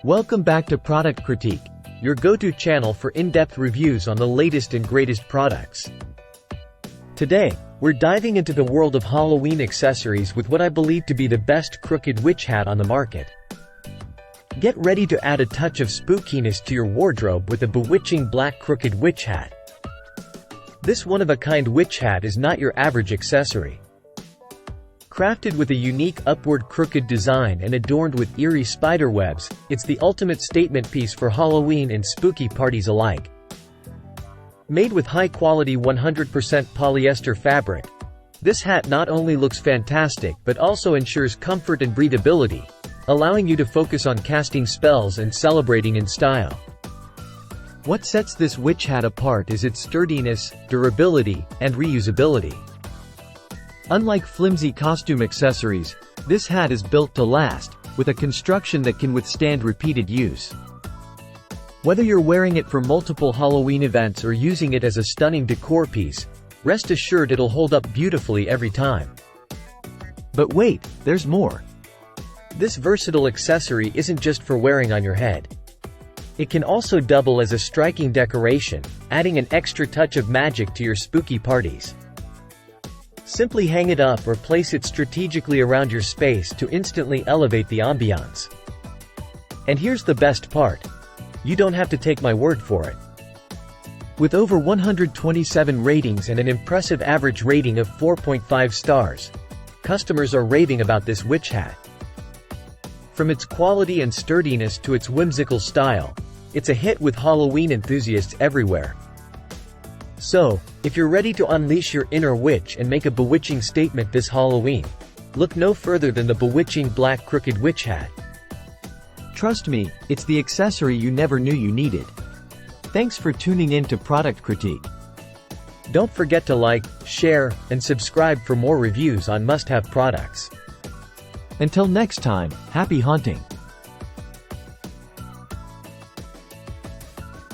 Welcome back to Product Critique, your go-to channel for in-depth reviews on the latest and greatest products. Today, we're diving into the world of Halloween accessories with what I believe to be the best crooked witch hat on the market. Get ready to add a touch of spookiness to your wardrobe with a bewitching black crooked witch hat. This one-of-a-kind witch hat is not your average accessory. Crafted with a unique upward crooked design and adorned with eerie spider webs, it's the ultimate statement piece for Halloween and spooky parties alike. Made with high-quality 100% polyester fabric, this hat not only looks fantastic but also ensures comfort and breathability, allowing you to focus on casting spells and celebrating in style. What sets this witch hat apart is its sturdiness, durability, and reusability. Unlike flimsy costume accessories, this hat is built to last, with a construction that can withstand repeated use. Whether you're wearing it for multiple Halloween events or using it as a stunning decor piece, rest assured it'll hold up beautifully every time. But wait, there's more. This versatile accessory isn't just for wearing on your head. It can also double as a striking decoration, adding an extra touch of magic to your spooky parties. Simply hang it up or place it strategically around your space to instantly elevate the ambiance. And here's the best part. You don't have to take my word for it. With over 127 ratings and an impressive average rating of 4.5 stars, customers are raving about this witch hat. From its quality and sturdiness to its whimsical style, it's a hit with Halloween enthusiasts everywhere. So, if you're ready to unleash your inner witch and make a bewitching statement this Halloween, look no further than the bewitching black crooked witch hat. Trust me, it's the accessory you never knew you needed. Thanks for tuning in to Product Critique. Don't forget to like, share, and subscribe for more reviews on must-have products. Until next time, happy haunting!